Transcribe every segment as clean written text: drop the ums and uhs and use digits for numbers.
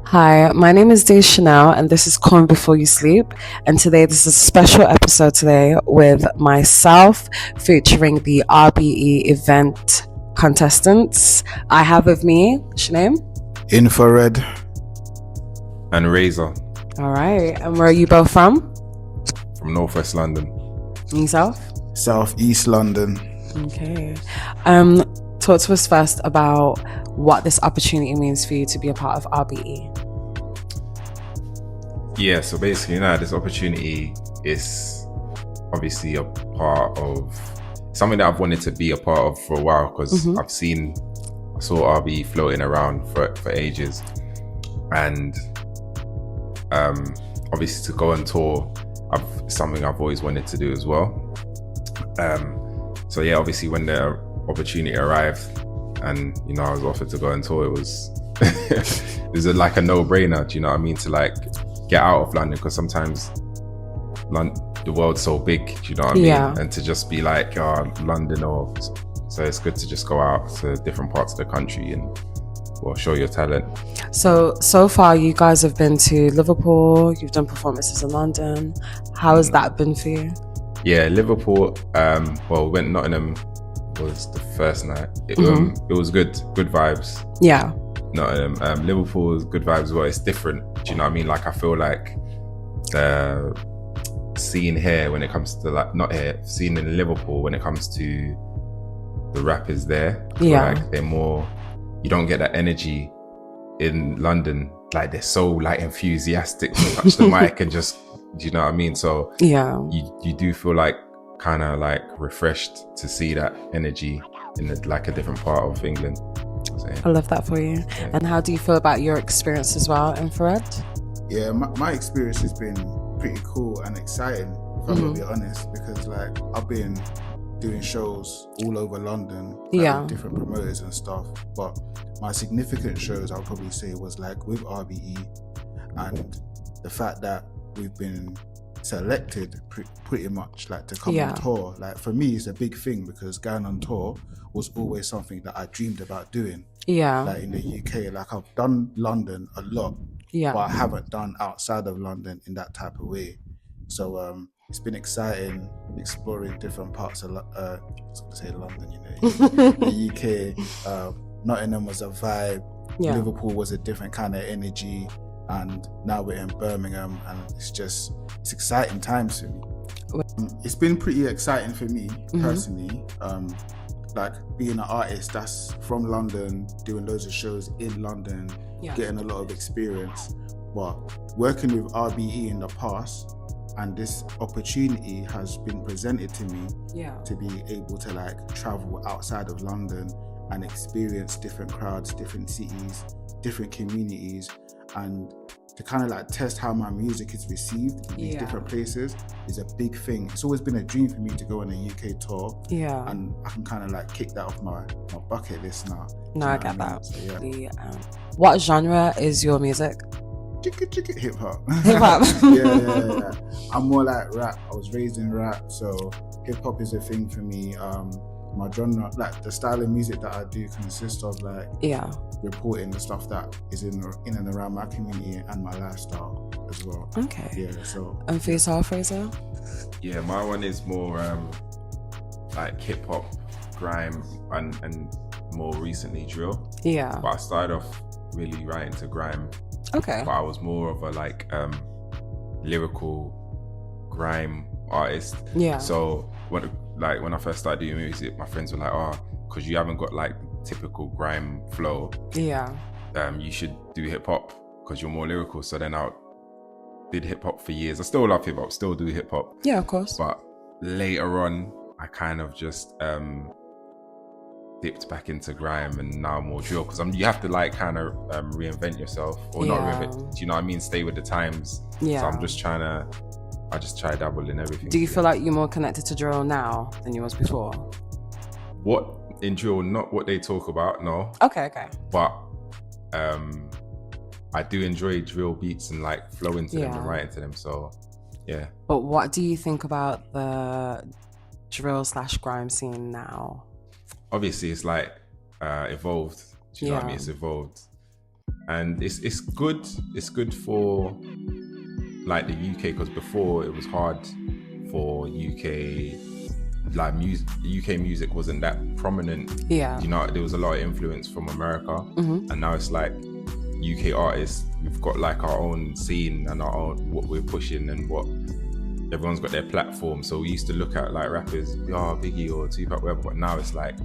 Hi, my name is Day Chanel, and this is Calm Before You Sleep. And today, this is a special episode today with myself featuring the RBE event contestants. I have with me, what's your name? Infa-Red and Razor. All right, and where are you both from? From Northwest London. And yourself? Southeast London. Okay. Talk to us first about what this opportunity means for you to be a part of RBE. Yeah, so basically now this opportunity is obviously a part of something that I've wanted to be a part of for a while, because I saw RBE floating around for ages, and obviously to go on tour, something I've always wanted to do as well. So yeah, obviously when the opportunity arrived and I was offered to go on tour, it was like a no-brainer, do you know what I mean, to like get out of London, because sometimes the world's so big, do you know what I mean? And to just be like London, or so it's good to just go out to different parts of the country and show your talent. So far you guys have been to Liverpool, you've done performances in London. How has that been for you? Yeah, Liverpool, we went Nottingham, was the first night. It was good vibes. Yeah. Nottingham, Liverpool was good vibes as well. It's different, do you know what I mean? Like, I feel like the scene here when it comes to scene in Liverpool when it comes to the rappers there, like they're more, you don't get that energy in London. Like, they're so like enthusiastic to touch the mic and just, do you know what I mean? So yeah, you do feel like kind of like refreshed to see that energy in a different part of England. I love that for you. Yeah. And how do you feel about your experience as well, Infa-Red? Yeah, my experience has been pretty cool and exciting, if I'm gonna be honest, because like I've been doing shows all over London, with different promoters and stuff, but my significant shows I'll probably say was like with RBE, and the fact that we've been selected pretty much like to come on tour. Like, for me, it's a big thing, because going on tour was always something that I dreamed about doing. Like in the UK, like I've done London a lot, but I haven't done outside of London in that type of way. So it's been exciting exploring different parts of London, the UK. Nottingham was a vibe. Liverpool was a different kind of energy. And now we're in Birmingham, and it's exciting times for me. It's been pretty exciting for me personally, like being an artist that's from London, doing loads of shows in London, getting a lot of experience, but working with RBE in the past, and this opportunity has been presented to me to be able to like travel outside of London and experience different crowds, different cities, different communities, and to kind of like test how my music is received in these different places is a big thing. It's always been a dream for me to go on a UK tour, and I can kind of like kick that off my bucket list now. No, I get that. So, what genre is your music? Hip hop. Hip hop. Yeah. I'm more like rap. I was raised in rap, so hip hop is a thing for me. My genre, like the style of music that I do, consists of like reporting the stuff that is in and around my community and my lifestyle as well. Okay. Yeah. So. And for yourself, Fraser? Yeah, my one is more like hip hop, grime, and more recently drill. Yeah. But I started off really writing to grime. Okay. But I was more of a like lyrical grime artist. Yeah. So when I first started doing music, my friends were like, because you haven't got like typical grime flow. Yeah. You should do hip hop because you're more lyrical. So then I did hip hop for years. I still love hip hop, still do hip hop. Yeah, of course. But later on, I kind of just dipped back into grime, and now more drill, because you have to like kind of reinvent yourself, or not reinvent. Do you know what I mean? Stay with the times. Yeah. So I'm just I just try dabble in everything. Do you feel like you're more connected to drill now than you was before? What in drill? Not what they talk about, no. Okay. But I do enjoy drill beats and like flowing to them and writing to them. So yeah. But what do you think about the drill / grime scene now? Obviously, it's like evolved. Do you know what I mean? It's evolved. and it's good. It's good for like the UK, because before it was hard for UK like music. UK music wasn't that prominent. Yeah, you know, there was a lot of influence from America, and now it's like UK artists, we've got like our own scene and our own what we're pushing and what everyone's got their platform. So we used to look at like rappers, Biggie or Tupac, whatever, but now it's like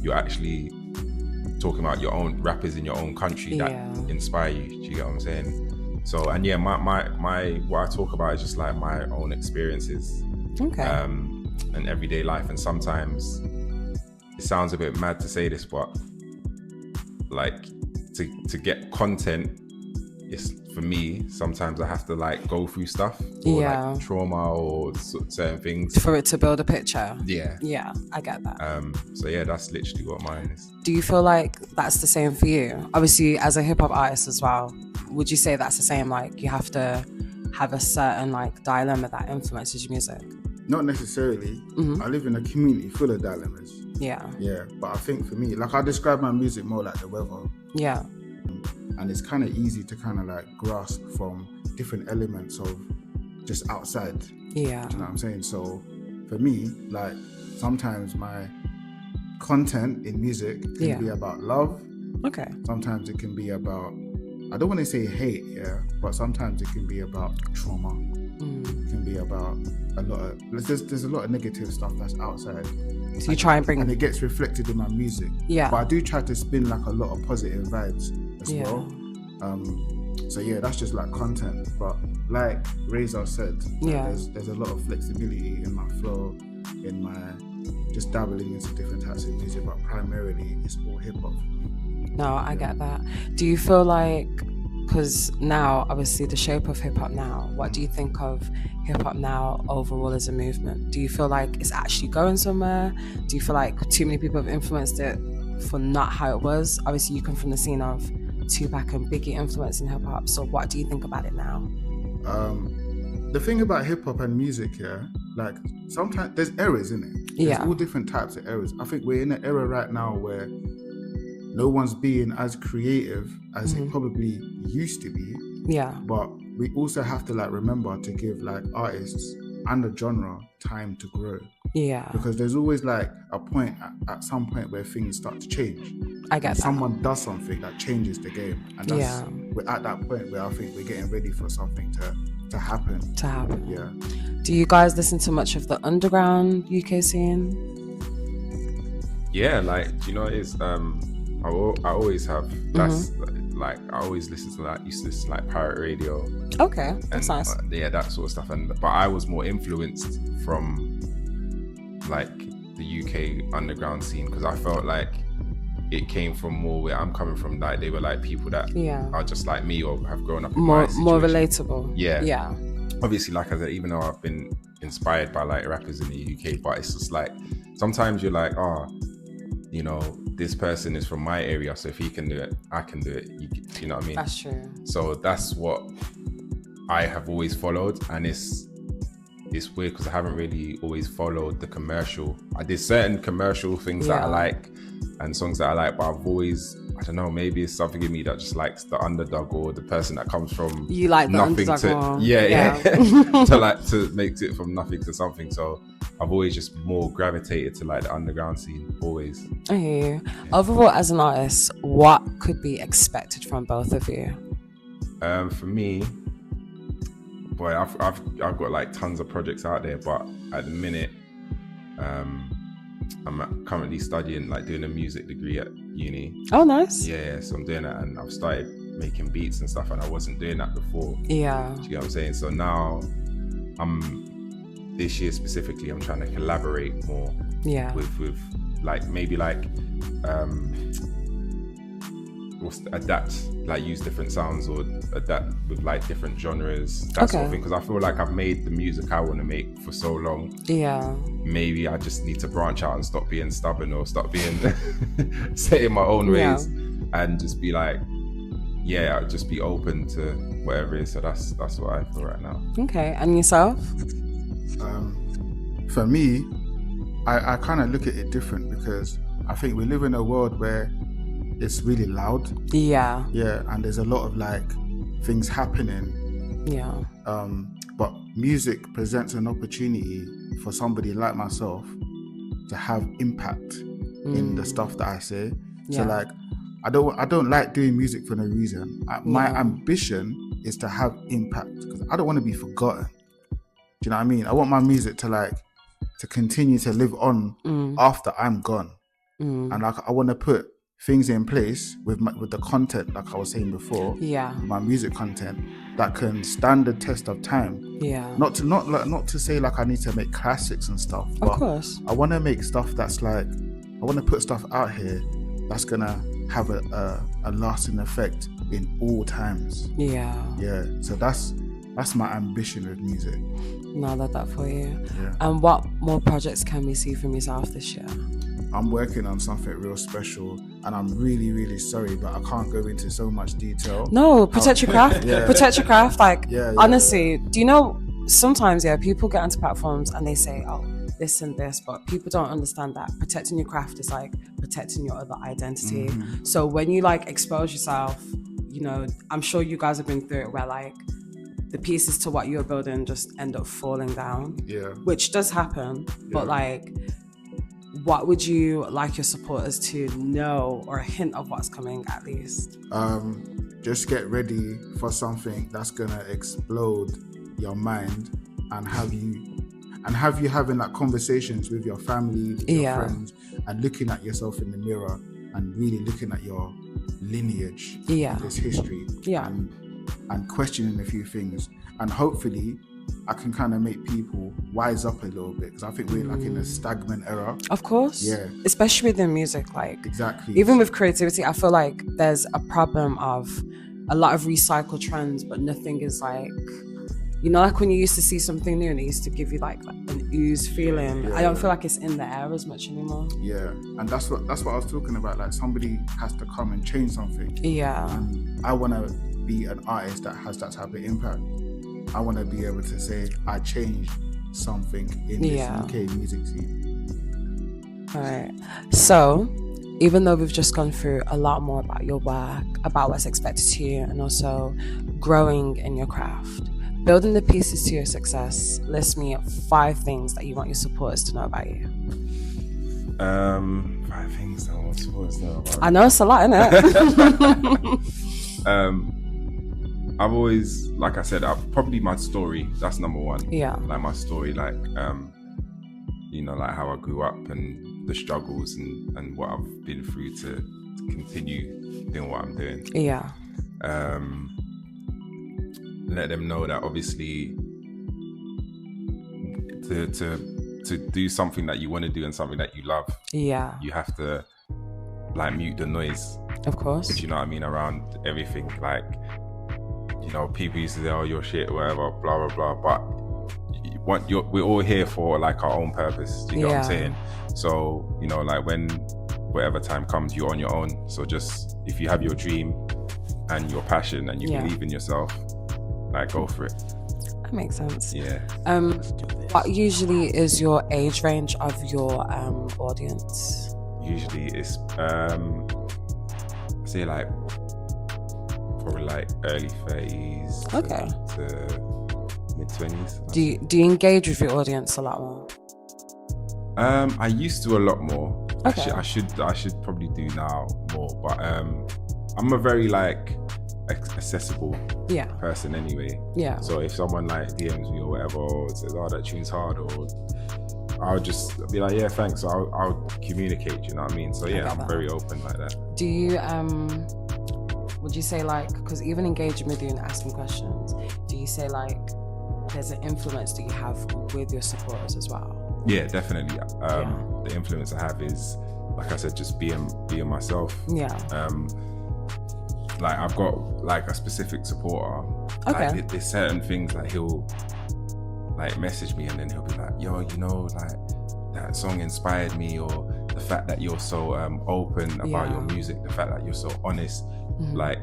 you're actually talking about your own rappers in your own country that inspire you. Do you get what I'm saying? So, and yeah, my what I talk about is just like my own experiences, and everyday life. And sometimes it sounds a bit mad to say this, but like to get content, it's for me, sometimes I have to like go through stuff or like trauma or certain things for it to build a picture. Yeah, I get that. So yeah, that's literally what mine is. Do you feel like that's the same for you? Obviously, as a hip-hop artist as well, would you say that's the same? Like, you have to have a certain like dilemma that influences your music? Not necessarily. I live in a community full of dilemmas. Yeah, but I think for me, like, I describe my music more like the weather. Yeah. And it's kind of easy to kind of like grasp from different elements of just outside. Yeah. Do you know what I'm saying? So for me, like, sometimes my content in music can be about love. Okay. Sometimes it can be about, I don't want to say hate, but sometimes it can be about trauma. It can be about a lot of, there's a lot of negative stuff that's outside. So you try and bring... And it gets reflected in my music. Yeah. But I do try to spin like a lot of positive vibes as well. So yeah, that's just like content. But like Reza said, there's a lot of flexibility in my flow, in my just dabbling into different types of music, but primarily it's all hip-hop. No, I get that. Do you feel like, because now obviously the shape of hip-hop now, what do you think of hip-hop now overall as a movement? Do you feel like it's actually going somewhere? Do you feel like too many people have influenced it for not how it was? Obviously you come from the scene of Tupac and Biggie influencing hip-hop, so what do you think about it now? The thing about hip-hop and music, like, sometimes there's eras in it. There's all different types of eras. I think we're in an era right now where no one's being as creative as it probably used to be. Yeah. But we also have to like remember to give like artists and the genre time to grow. Yeah. Because there's always like a point at some point where things start to change. I get that. Someone does something that changes the game. And that's, we're at that point where I think we're getting ready for something to happen. Yeah. Do you guys listen to much of the underground UK scene? Yeah, like, you know, it's I always have. That's like, I always listen to that. Used to listen to like pirate radio. Okay, that's nice. That sort of stuff. But I was more influenced from like the UK underground scene, because I felt like it came from more where I'm coming from. Like, they were like people that are just like me or have grown up in my situation. More relatable. Yeah. Obviously, like I said, even though I've been inspired by like rappers in the UK, but it's just like sometimes you're like, you know, this person is from my area, so if he can do it, I can do it. You know what I mean? That's true. So that's what I have always followed, and it's weird because I haven't really always followed the commercial. I did certain commercial things that I like and songs that I like, but I've always, I don't know, maybe it's something in me that just likes the underdog or the person that comes from nothing to to like to make it from nothing to something. So I've always just more gravitated to like the underground scene, always. I hear you. Overall, as an artist, what could be expected from both of you? For me, boy, I've got like tons of projects out there, but at the minute, I'm currently studying, like doing a music degree at uni. Oh, nice. Yeah, so I'm doing that, and I've started making beats and stuff, and I wasn't doing that before. Yeah. Do you get what I'm saying? So now this year specifically, I'm trying to collaborate more with like maybe like adapt, like use different sounds or adapt with like different genres, that sort of thing, because I feel like I've made the music I want to make for so long. Yeah. Maybe I just need to branch out and stop being stubborn or stop being set in my own ways and just be like, just be open to whatever it is. So that's what I feel right now. Okay, and yourself? For me, I kind of look at it different, because I think we live in a world where it's really loud. Yeah. Yeah, and there's a lot of like things happening. Yeah. But music presents an opportunity for somebody like myself to have impact in the stuff that I say. So like, I don't like doing music for no reason. My ambition is to have impact, because I don't want to be forgotten. Do you know what I mean? I want my music to continue to live on after I'm gone. And like, I want to put things in place with the content, like I was saying before, my music content, that can stand the test of time. Yeah. Not to say like I need to make classics and stuff. But of course. I want to make stuff that's like, I want to put stuff out here that's gonna have a lasting effect in all times. Yeah. So that's my ambition with music. No, I love that for you. Yeah. And what more projects can we see from yourself this year? I'm working on something real special, and I'm really, really sorry, but I can't go into so much detail. No, protect your craft. Protect your craft. Like, honestly, do you know, sometimes, people get onto platforms and they say, oh, this and this, but people don't understand that protecting your craft is like protecting your other identity. So when you like expose yourself, you know, I'm sure you guys have been through it where like the pieces to what you're building just end up falling down. Yeah. Which does happen, but like, what would you like your supporters to know, or a hint of what's coming at least? Just get ready for something that's gonna explode your mind and have you having like conversations with your family, with your friends, and looking at yourself in the mirror and really looking at your lineage, this history, and questioning a few things. And hopefully I can kind of make people wise up a little bit, because I think we're like in a stagnant era. Of course. Yeah. Especially within music, like. Exactly. Even with creativity, I feel like there's a problem of a lot of recycled trends, but nothing is like, you know, like when you used to see something new and it used to give you like an ooze feeling. I don't feel like it's in the air as much anymore. Yeah. And that's what I was talking about. Like, somebody has to come and change something. Yeah. And I want to be an artist that has that type of impact. I want to be able to say I changed something in this UK music scene. All right. So, even though we've just gone through a lot more about your work, about what's expected to you, and also growing in your craft, building the pieces to your success, list me 5 things that you want your supporters to know about you. 5 things that I want supporters to know about. I know it's a lot, innit? I've always, like I said, probably my story. That's number one. Yeah. Like my story, like, you know, like how I grew up and the struggles and what I've been through to continue doing what I'm doing. Yeah. Let them know that obviously to do something that you want to do and something that you love, you have to like mute the noise. Of course. If you know what I mean, around everything. Like, you know, people used to say, oh, you're shit, whatever, blah, blah, blah. But we're all here for like our own purpose. You know what I'm saying? So, you know, like when whatever time comes, you're on your own. So just, if you have your dream and your passion and you believe in yourself, like, go for it. That makes sense. Yeah. What usually is your age range of your audience? Usually it's, say like, probably like early 30s to mid 20s. Do you engage with your audience a lot more? I used to a lot more. Okay. I should probably do now more, but I'm a very like accessible person anyway. Yeah. So if someone like DMs me or whatever, or says, oh, that tune's hard, or I'll just be like, yeah, thanks. So I'll communicate, you know what I mean? So yeah, I'm very open like that. Do you would you say, like, because even engaging with you and asking questions, do you say like there's an influence that you have with your supporters as well? Yeah, definitely. The influence I have is, like I said, just being myself. Yeah. Like I've got like a specific supporter. Okay. Like, there's certain things like he'll like message me and then he'll be like, yo, you know, like that song inspired me, or the fact that you're so open about your music, the fact that you're so honest. Like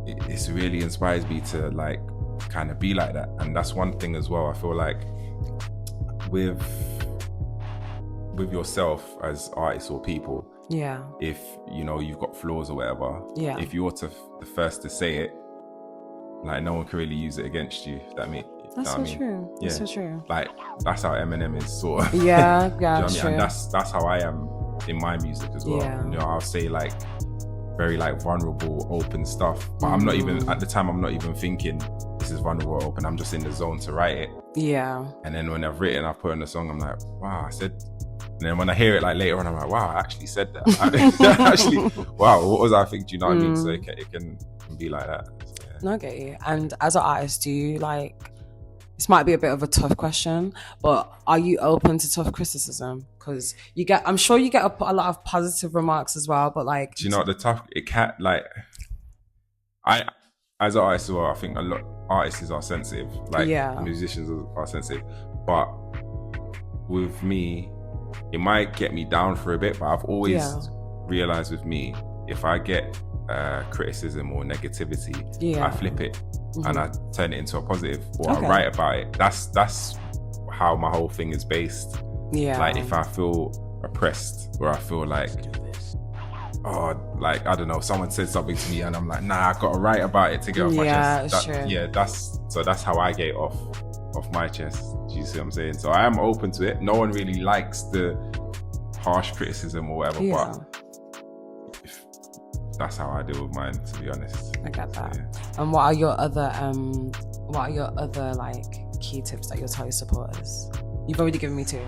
it's really inspires me to like kind of be like that. And that's one thing as well. I feel like with with yourself as artists or people, if you know you've got flaws or whatever, if you're the first to say it, like no one can really use it against you. If that means that's so true. That's so true. Like that's how Eminem is sort of. Yeah, you know what I mean? And that's how I am in my music as well. You know, I'll say like very like vulnerable, open stuff, but I'm not even at the time. I'm not even thinking this is vulnerable or open. I'm just in the zone to write it. Yeah. And then when I've written, I put in the song. I'm like, wow, I said. And then when I hear it like later on, I'm like, wow, I actually said that. Actually, wow, what was I thinking? Do you know what I mean? So it can be like that. So, yeah. No, I get you. And as an artist, do you like? This might be a bit of a tough question, but are you open to tough criticism? Because I'm sure you get a lot of positive remarks as well. But like, do you know what the tough? It can't like. As an artist as well, I think a lot artists are sensitive. Like musicians are sensitive, but with me, it might get me down for a bit. But I've always realized with me, if I get criticism or negativity, I flip it and I turn it into a positive, or I write about it. That's how my whole thing is based. Like if I feel oppressed, or I feel like, oh, like I don't know, someone said something to me and I'm like, nah, I gotta write about it to get off my chest. That's how I get it off my chest. Do you see what I'm saying? So I am open to it. No one really likes the harsh criticism or whatever, but that's how I deal with mine, to be honest. I get that. And what are your other like key tips that you'll tell your supporters? You've already given me 2.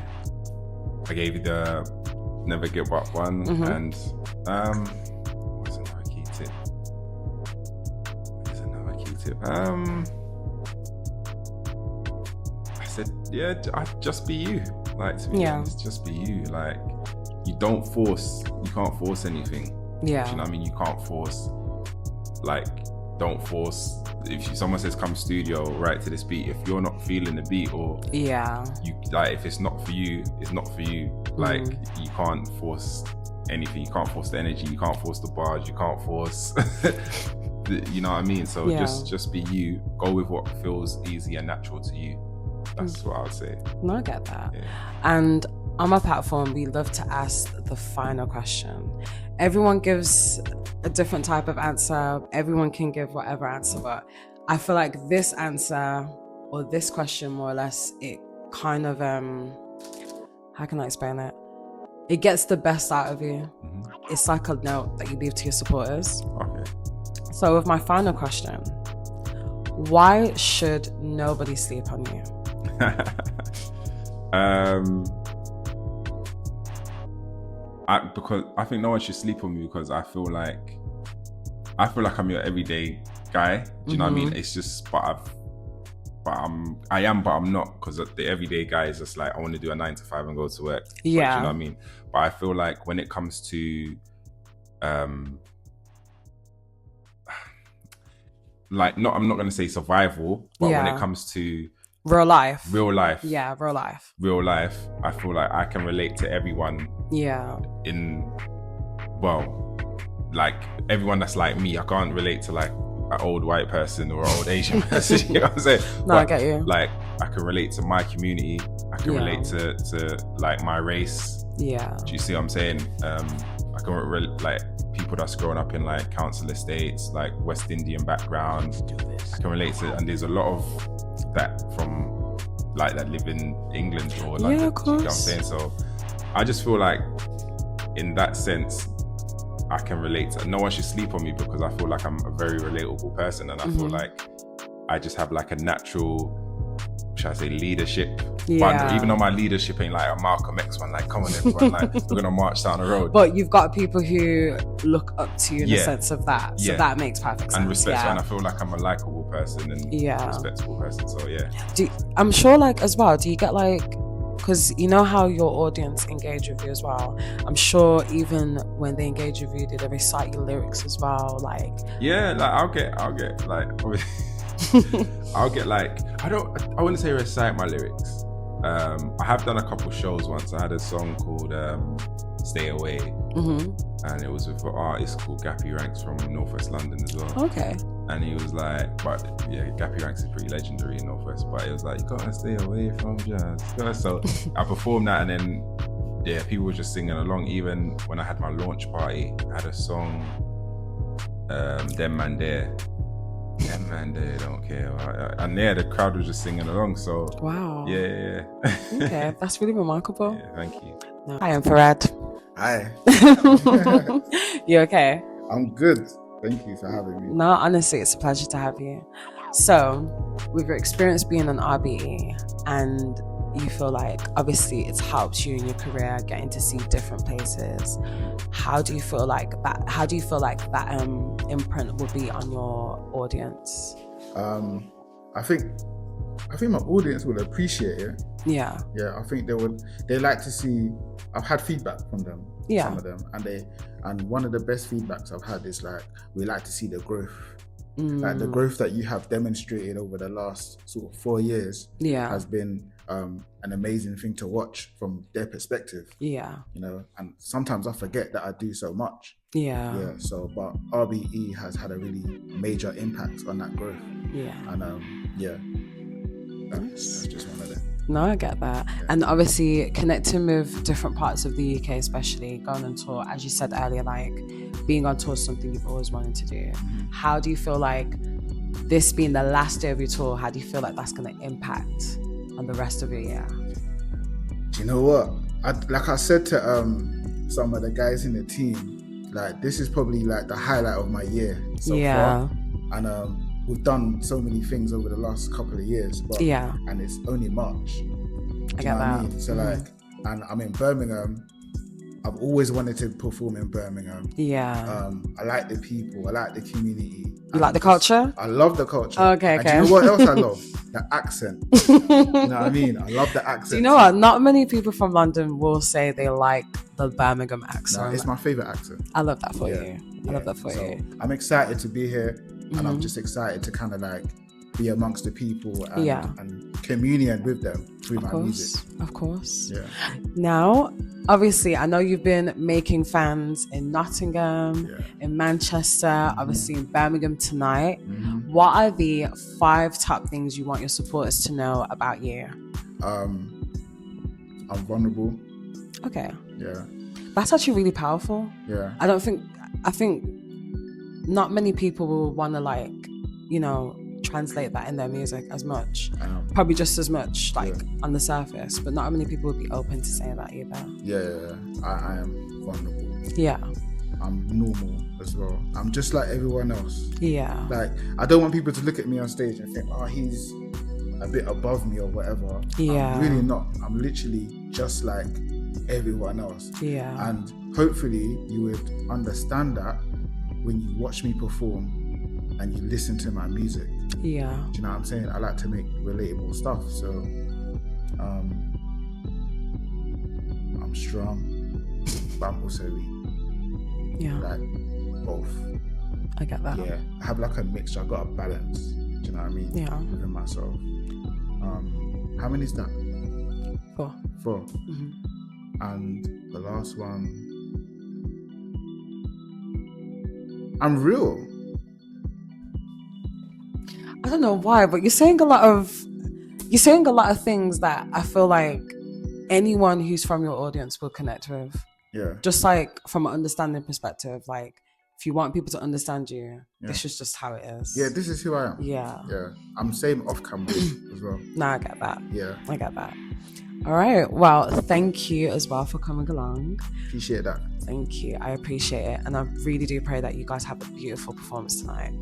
I gave you the never give up one, and what's another key tip? I said, just be you. Like, to be honest, just be you. Like, you can't force anything. Do you know what I mean? You can't force, like, don't force. If someone says come studio, write to this beat, if you're not feeling the beat, or you like, if it's not for you, it's not for you. Like, you can't force anything. You can't force the energy. You can't force the bars. You can't force you know what I mean? So just be you. Go with what feels easy and natural to you. That's what I would say. No, I get that. And on my platform, we love to ask the final question. Everyone gives a different type of answer. Everyone can give whatever answer, but I feel like this answer, or this question more or less, it kind of, how can I explain it? It gets the best out of you. It's like a note that you leave to your supporters. Okay. So with my final question, why should nobody sleep on you? Because I think no one should sleep on me, because I feel like I'm your everyday guy. Do you know what I mean? It's just, I am, but I'm not, because the everyday guy is just like, I want to do a 9 to 5 and go to work. But, do you know what I mean? But I feel like when it comes to, like, I'm not going to say survival, but when it comes to real life, real life, I feel like I can relate to everyone. Like everyone that's like me. I can't relate to like an old white person or an old Asian person. You know what I'm saying? No, I get you. Like, I can relate to my community. I can relate to like my race. Do you see what I'm saying? I can relate, like, people that's grown up in like council estates, like West Indian background. I can relate to, and there's a lot of that from like that live in England or London. Of course. You know what I'm saying? So I just feel like in that sense, I can relate to, no one should sleep on me, because I feel like I'm a very relatable person, and I feel like I just have like a natural, should I say, leadership. But even though my leadership ain't like a Malcolm X one, like, come on everyone, like, we're gonna march down the road. But you've got people who look up to you in the sense of that. So that makes perfect sense. And respect, and I feel like I'm a likable person and respectable person. So I'm sure, like, as well, do you get like, because you know how your audience engage with you as well. I'm sure even when they engage with you, do they recite your lyrics as well? Like, like I'll get like, I'll get like, I wouldn't say recite my lyrics. I have done a couple shows once. I had a song called Stay Away, and it was with an artist called Gappy Ranks from Northwest London as well. Okay. And he was like, but Gappy Ranks is pretty legendary in Northwest, but it was like, you gotta stay away from jazz. So I performed that, and then yeah, people were just singing along. Even when I had my launch party, I had a song, Them Man There don't care, and yeah, the crowd was just singing along. So wow, yeah. Okay, that's really remarkable. Yeah, thank you. No. Hi, Infa-Red. Hi. You okay? I'm good. Thank you for having me. No, honestly, it's a pleasure to have you. So, with your experience being an RBE, and you feel like obviously it's helped you in your career, getting to see different places. How do you feel like that? How do you feel like that imprint will be on your audience? I think my audience will appreciate it. Yeah. Yeah, I think they like to see. I've had feedback from them. Yeah. Some of them, and one of the best feedbacks I've had is like, we like to see the growth. Like the growth that you have demonstrated over the last sort of 4 years has been an amazing thing to watch from their perspective. Yeah. You know, and sometimes I forget that I do so much. Yeah. Yeah. So, but RBE has had a really major impact on that growth. Yeah. And that's just one of them. No, I get that. Yeah. And obviously connecting with different parts of the UK, especially going on tour, as you said earlier, like being on tour is something you've always wanted to do. Mm-hmm. How do you feel like this being the last day of your tour, how do you feel like that's going to impact on the rest of your year? Do you know what? Like I said to some of the guys in the team, like this is probably like the highlight of my year so far. And we've done so many things over the last couple of years, but and it's only March. I get that. I mean? So like, and I'm in Birmingham. I've always wanted to perform in Birmingham. Yeah. I like the people. I like the community. You like the culture? I love the culture. Okay. And do you know what else I love? The accent. You know what I mean? I love the accent. Do you know what? Not many people from London will say they like the Birmingham accent. No, it's my favorite accent. I love that for you. I love that for you. I'm excited to be here, and I'm just excited to kind of like be amongst the people and communion with them through my music. Of course. Yeah. Now, obviously, I know you've been making fans in Nottingham, in Manchester, obviously in Birmingham tonight. Mm-hmm. What are the 5 top things you want your supporters to know about you? I'm vulnerable. Okay. Yeah. That's actually really powerful. Yeah. I think not many people will want to like, you know, translate that in their music as much. Probably just as much like on the surface, but not many people would be open to saying that either. Yeah. I am vulnerable. Yeah. I'm normal as well. I'm just like everyone else. Yeah. Like, I don't want people to look at me on stage and think, oh, he's a bit above me or whatever. Yeah. I'm really not. I'm literally just like everyone else. Yeah. And hopefully you would understand that when you watch me perform and you listen to my music. Yeah. Do you know what I'm saying? I like to make relatable stuff. So I'm strong, but I'm also weak. Yeah. Like both. I get that. Yeah. I have like a mixture. I got a balance. Do you know what I mean? Yeah. Within myself. How many is that? 4. 4. Mm-hmm. And the last one, I'm real. I don't know why, but you're saying a lot of things that I feel like anyone who's from your audience will connect with. Yeah. Just like from an understanding perspective, like if you want people to understand you, this is just how it is. Yeah, this is who I am. Yeah. Yeah. I'm same off camera as well. No, I get that. Yeah. I get that. All right. Well, thank you as well for coming along. Appreciate that. Thank you. I appreciate it. And I really do pray that you guys have a beautiful performance tonight.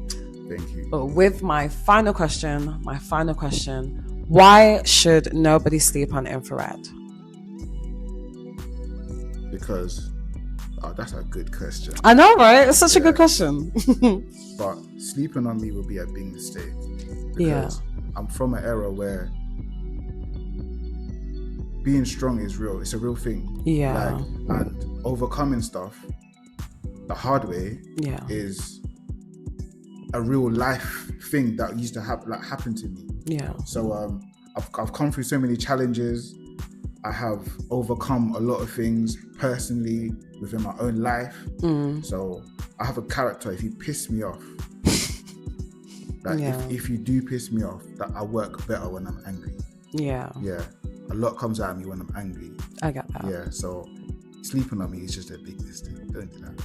Thank you. But with my final question, why should nobody sleep on Infa-Red? Because, that's a good question. I know, right? It's such a good question. But sleeping on me would be a big mistake. Because I'm from an era where being strong is real. It's a real thing. Yeah. And overcoming stuff the hard way is a real life thing that used to happen to me. Yeah. So I've come through so many challenges. I have overcome a lot of things personally within my own life. So I have a character. If you piss me off, if you do piss me off, that I work better when I'm angry. Yeah. Yeah. A lot comes out of me when I'm angry. I get that. Yeah, so sleeping on me is just a big mistake. Don't do that.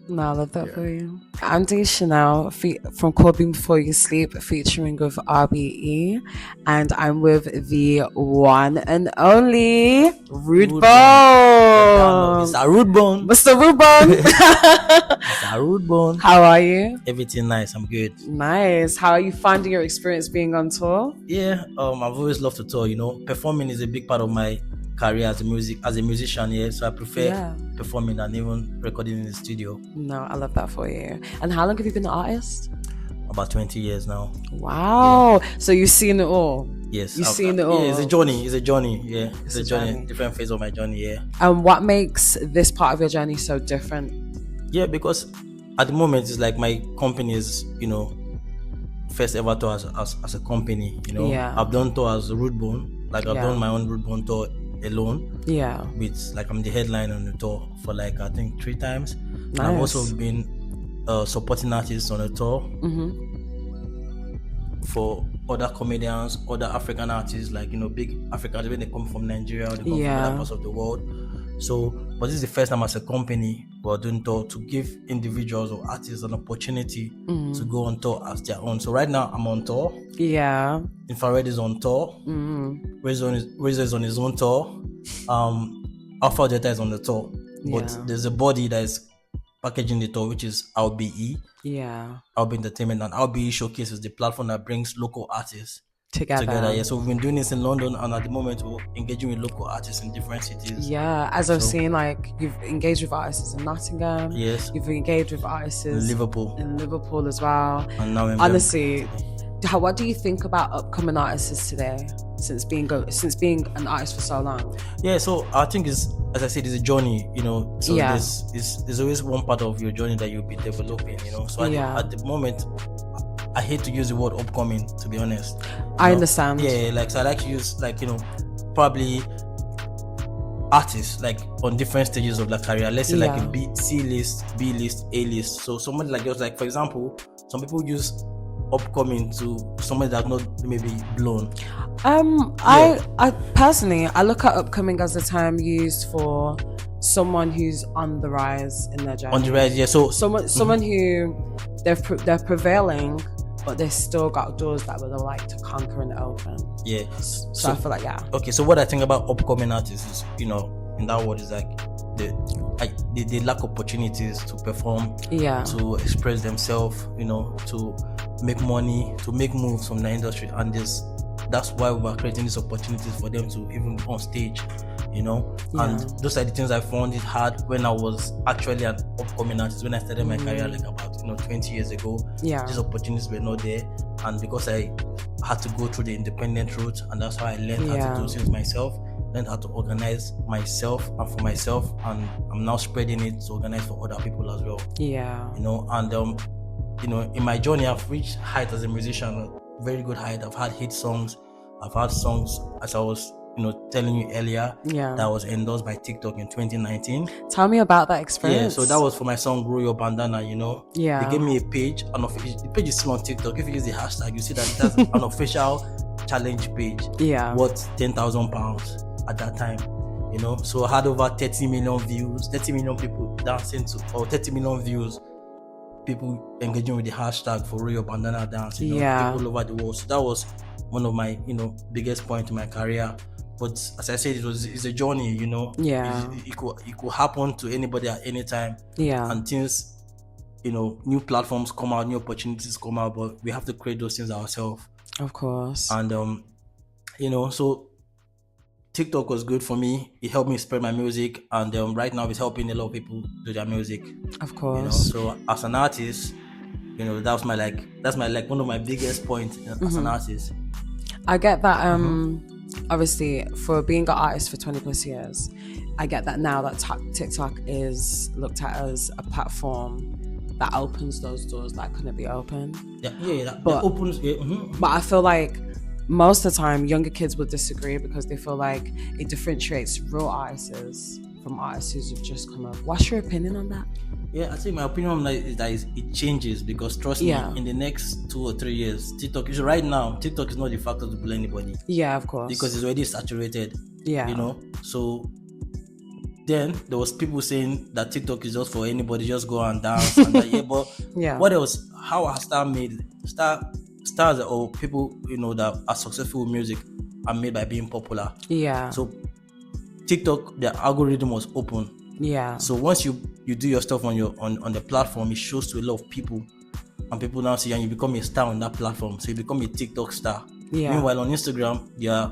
No, I love that for you. Andy Chanel from Called Before You Sleep, featuring with RBE, and I'm with the one and only Rudebone. Mr. Rudebone. Mr. Rudebone. Mr. Rudebone. How are you? Everything nice. I'm good. Nice. How are you finding your experience being on tour? Yeah. I've always loved to tour. Performing is a big part of my career as a musician. Yeah. So I prefer performing than even recording in the studio. No, I love that for you. And how long have you been an artist? About 20 years now. Wow. Yeah. So you've seen it all. Yes. You've seen it all. Yeah, it's a journey. Yeah. It's a journey. Different phase of my journey. Yeah. And what makes this part of your journey so different? Yeah, because at the moment it's like my company is, first ever tour as a company. I've done tour as Rudebone. Like I've done my own Rudebone tour alone. Yeah. With I'm the headline on the tour for I think 3 times. Nice. I've also been supporting artists on the tour. Mm-hmm. For other comedians, other African artists, big Africans when they come from Nigeria, they come from other parts of the world. So, but this is the first time as a company we're doing tour to give individuals or artists an opportunity to go on tour as their own. So right now I'm on tour. Yeah. Infa-Red is on tour. Razor is on his own tour. Alpha is on the tour. But there's a body that is packaging the tour, which is RBE. Yeah. RBE Entertainment, and RBE Showcase is the platform that brings local artists together. Yeah. So we've been doing this in London, and at the moment we're engaging with local artists in different cities. Yeah, as I've seen, you've engaged with artists in Nottingham. Yes. You've engaged with artists in Liverpool as well. And now honestly, what do you think about upcoming artists today? Since being an artist for so long. Yeah, so I think as I said, it's a journey. So there's always one part of your journey that you'll be developing. So at the moment, I hate to use the word upcoming, to be honest. I understand. Yeah, so I like to use probably artists on different stages of their career. Let's say a B, C list, B list, A list. So somebody like yours, for example, some people use upcoming to somebody that's not maybe blown. I personally look at upcoming as a term used for someone who's on the rise in their journey. On the rise, yeah. So someone who they're prevailing, but they still got doors that would like to conquer and open. Yeah. So I feel Okay, so what I think about upcoming artists is, in that word is they lack opportunities to perform, to express themselves, to make money, to make moves from the industry, and that's why we're creating these opportunities for them to even on stage, and those are the things I found it hard when I was actually an upcoming artist. When I started my career about 20 years ago, these opportunities were not there, and because I had to go through the independent route, and that's how I learned how to do things myself, learned how to organize myself and for myself, and I'm now spreading it to organize for other people as well. And in my journey I've reached height as a musician, a very good height. I've had hit songs, I've had songs, as I was telling you earlier, that was endorsed by TikTok in 2019. Tell me about that experience. So that was for my song Grow Your Bandana. They gave me a page, the page is still on TikTok. If you use the hashtag, you see that that's an official challenge page, worth £10,000 at that time. So I had over 30 million views, 30 million people dancing to, or 30 million views, people engaging with the hashtag for Royal Bandana Dance, people all over the world. So that was one of my, biggest points in my career. But as I said, it's a journey, It could happen to anybody at any time. And things, new platforms come out, new opportunities come out, but we have to create those things ourselves. Of course. And so TikTok was good for me. It helped me spread my music, and right now it's helping a lot of people do their music. Of course. So as an artist, that's my one of my biggest points as an artist. I get that. Obviously, for being an artist for 20 plus years, I get that now that TikTok is looked at as a platform that opens those doors that couldn't be open. That opens. But I feel like most of the time, younger kids would disagree because they feel like it differentiates real artists from artists who've just come up. What's your opinion on that? Yeah, I think my opinion on that is that it changes, because trust me, in the next 2 or 3 years, TikTok is not the factor to blame anybody. Yeah, of course. Because it's already saturated. So then there was people saying that TikTok is just for anybody, just go and dance. And that, but what else? How are stars or people, that are successful with music are made by being popular. Yeah. So TikTok, the algorithm was open. Yeah. So once you do your stuff on the platform, it shows to a lot of people, and people now see, and you become a star on that platform. So you become a TikTok star. Yeah. Meanwhile, on Instagram, the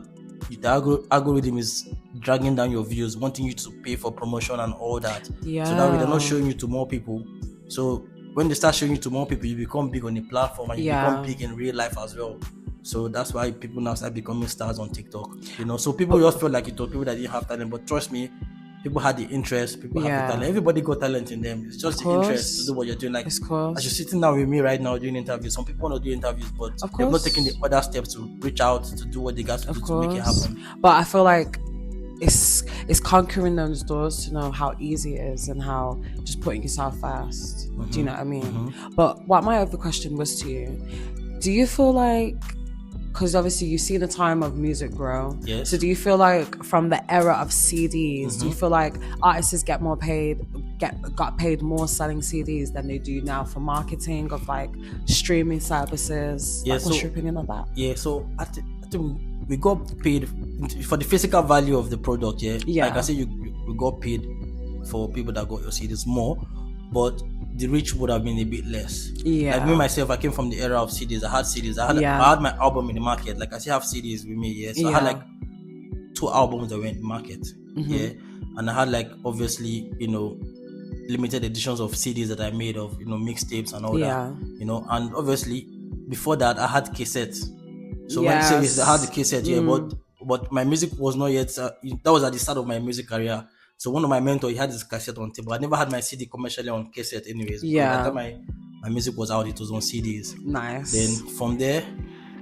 algorithm is dragging down your views, wanting you to pay for promotion and all that. Yeah. So that way they're not showing you to more people. So when they start showing you to more people, you become big on the platform, and you become big in real life as well. So that's why people now start becoming stars on TikTok. So people just felt like it was people that didn't have talent, but trust me, people had the interest, people have the talent. Everybody got talent in them. It's just the interest to do what you're doing. Like, as you're sitting down with me right now doing interviews, some people want to do interviews, but they've not taken the other steps to reach out to do what they got to do to make it happen. But I feel like it's conquering those doors to know how easy it is and how just putting yourself first. Mm-hmm. Do you know what I mean? Mm-hmm. But what my other question was to you, do you feel like, because obviously you've seen the time of music grow. Yes. So do you feel like from the era of CDs, do you feel like artists got paid more selling CDs than they do now for marketing of like streaming services? Yeah, what's your opinion on that? Yeah, so I think we got paid for the physical value of the product. Yeah. Like I said, we got paid for people that got your CDs more, but the reach would have been a bit less. Yeah. Like me myself, I came from the era of CDs. I had CDs. I had my album in the market. Like I still have CDs with me. Yeah. So I had like 2 albums that were in the market. Mm-hmm. Yeah. And I had like obviously, limited editions of CDs that I made of, mixtapes and all that. And obviously before that I had cassettes. So when I say this, I had the cassette, but my music was not yet. That was at the start of my music career. So one of my mentors, he had his cassette on tape. I never had my CD commercially on cassette anyways. Yeah. By the time my music was out, it was on CDs. Nice. Then from there,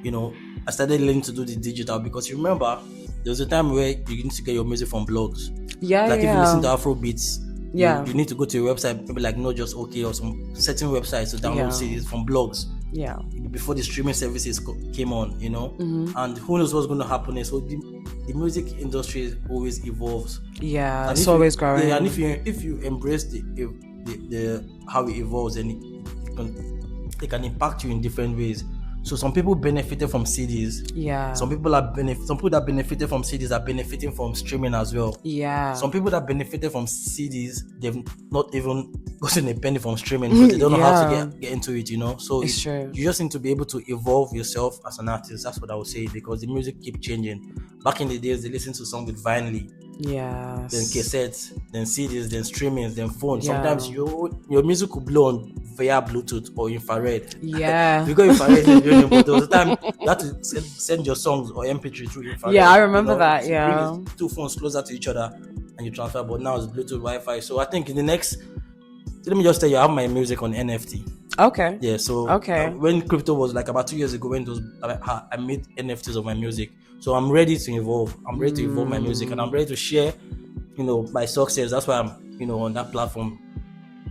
I started learning to do the digital, because you remember, there was a time where you need to get your music from blogs. Yeah, Like if you listen to Afro beats, you need to go to a website, maybe like Not Just Okay or some certain websites to download CDs from blogs. Yeah. Before the streaming services came on, and who knows what's going to happen next. So the music industry always evolves. Yeah, and it's always growing. Yeah, and if you embrace the how it evolves, then it can impact you in different ways. So some people benefited from CDs. Yeah. Some people that benefited from CDs are benefiting from streaming as well. Yeah. Some people that benefited from CDs, they've not even gotten a penny from streaming, because they don't know how to get into it, So it's true. You just need to be able to evolve yourself as an artist. That's what I would say, because the music keeps changing. Back in the days, they listened to songs with vinyl. Yeah. Then cassettes, then CDs, then streamings, then phones. Yeah. Sometimes your music could blow on via Bluetooth or Infa-Red. Yeah. You got Infa-Red, but there was a time you had to send your songs or MP3 through Infa-Red. Yeah, I remember that. Yeah. Bring 2 phones closer to each other and you transfer. But now it's Bluetooth, Wi-Fi. So I think in the next, let me just tell you, I have my music on NFT. Okay. Yeah. So when crypto was like about 2 years ago, when I made NFTs of my music. So I'm ready to evolve. I'm ready to evolve my music, and I'm ready to share, my success. That's why I'm, on that platform,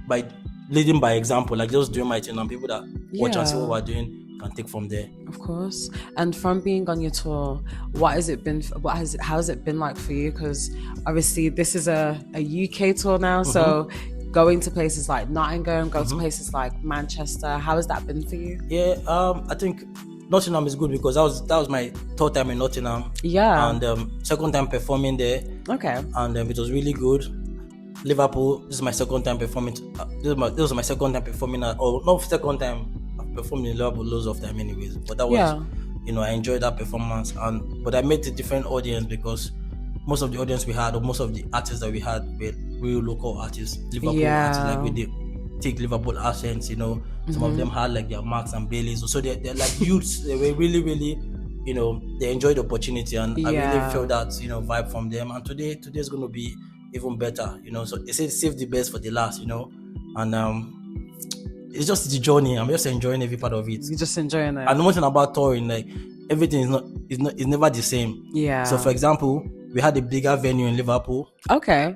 by leading by example, like just doing my thing, and people that watch and see what we're doing can take from there. Of course. And from being on your tour, how has it been like for you? Because obviously this is a UK tour now, so going to places like Nottingham, to places like Manchester, how has that been for you? Yeah, I think Nottingham is good, because that was my 3rd time in Nottingham. Yeah. And 2nd time performing there. Okay. And it was really good. Liverpool, this is my 2nd time performing. This was my 2nd time performing. Not 2nd time. I've performed in Liverpool loads of time anyways. But that was, I enjoyed that performance. But I met a different audience, because most of the audience we had, or most of the artists that we had, were real local artists. Liverpool artists, like with the thick Liverpool accents, Some of them had like their Marks and Baileys. So they're like youths. They were really, really, they enjoyed the opportunity, and I really felt that, vibe from them. And today's going to be even better, So they say save the best for the last, And it's just the journey. I'm just enjoying every part of it. You're just enjoying it. And the one thing about touring, like everything is never the same. Yeah. So for example, we had a bigger venue in Liverpool. Okay.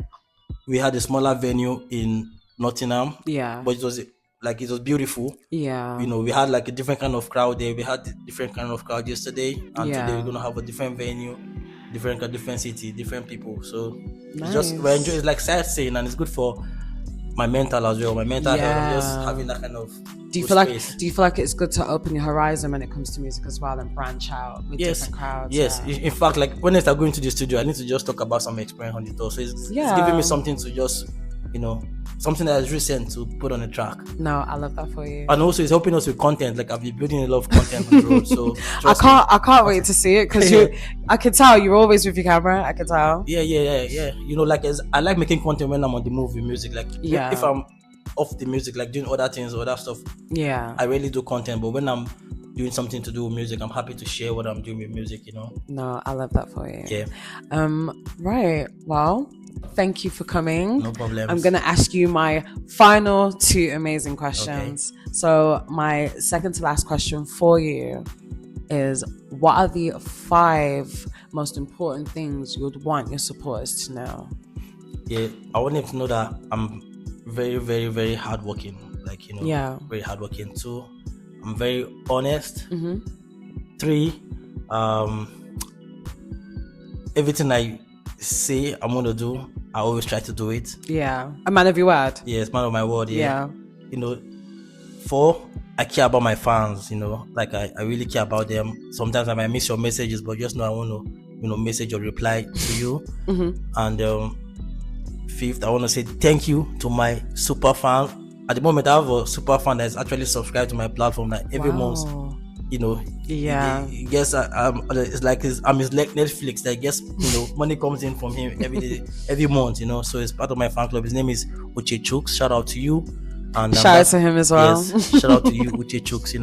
We had a smaller venue in Nottingham. Yeah. But it was beautiful. Yeah. We had like a different kind of crowd there. We had a different kind of crowd yesterday, and today we're gonna have a different venue. different city, different people. So nice. it's like sightseeing, and it's good for my mental as well. My mental health, just having that kind of. Do you feel like it's good to open your horizon when it comes to music as well and branch out with different crowds? Yes. In fact, like when I start going to the studio, I need to just talk about some experience on the tour. So it's giving me something to just, something that is recent to put on a track. No, I love that for you. And also it's helping us with content. Like I've been building a lot of content on the road. So I can't wait to see it because I can tell you're always with your camera. I can tell. Yeah. I like making content when I'm on the move with music. Like if I'm off the music, like doing other things, other stuff. Yeah. I really do content, but when I'm doing something to do with music, I'm happy to share what I'm doing with music, No, I love that for you. Yeah. Right. Well, thank you for coming. No problem. I'm going to ask you my final 2 amazing questions. Okay. So my second to last question for you is, what are the 5 most important things you would want your supporters to know? Yeah, I want them to know that I'm very, very, very hardworking. Like, very hardworking. 2, I'm very honest. 3, everything I say I'm gonna do, I always try to do it. Yeah, a man of your word. Yes, man of my word. Yeah. 4, I care about my fans. Like I really care about them. Sometimes I might miss your messages, but just know I want to, message or reply to you. And 5th, I want to say thank you to my super fan. At the moment, I have a super fan that is actually subscribed to my platform. That every month, he gets it's like I'm his Netflix. That gets money comes in from him every day, every month. So it's part of my fan club. His name is Uche Chooks. Shout out to you. And shout out to him as well. Yes, shout out to you, Uche Chooks.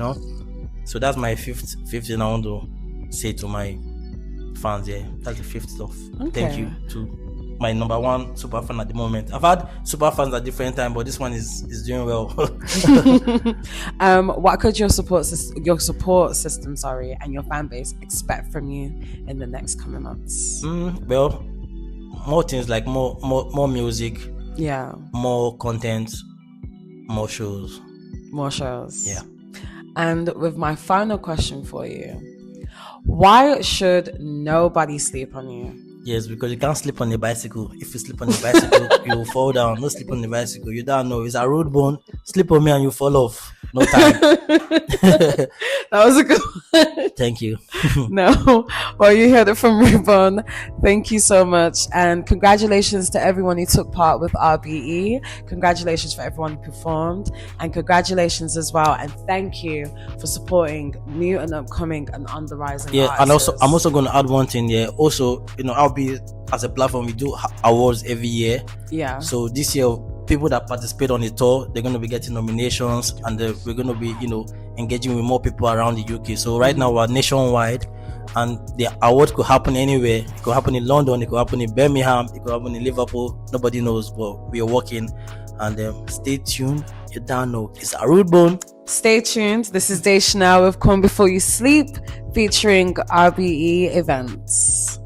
So that's my 5th thing I want to say to my fans. Yeah, that's the 5th stuff. Okay. Thank you to my number 1 super fan at the moment. I've had super fans at different times, but this one is doing well. What could your support system, and your fan base expect from you in the next coming months? Well, more things, like more music. Yeah. More content. More shows. Yeah. And with my final question for you, why should nobody sleep on you? Yes, because you can't sleep on a bicycle. If you sleep on a bicycle, you will fall down. No sleep on the bicycle. You don't know. It's a Rudebone. Sleep on me and you fall off. No time. That was a good one. Thank you. No. Well, you heard it from Rudebone. Thank you so much. And congratulations to everyone who took part with RBE. Congratulations for everyone who performed. And congratulations as well. And thank you for supporting new and upcoming and on the rising artists. And also, I'm also going to add one thing there. Also, RBE as a platform, we do awards every year. Yeah. So this year, people that participate on the tour, they're going to be getting nominations, and we're going to be, engaging with more people around the UK. So right now we're nationwide, and the award could happen anywhere. It could happen in London, it could happen in Birmingham, it could happen in Liverpool. Nobody knows, but we are working. And stay tuned. You don't know. It's a Rudebone. Stay tuned. This is Day Chanel with Come Before You Sleep, featuring RBE Events.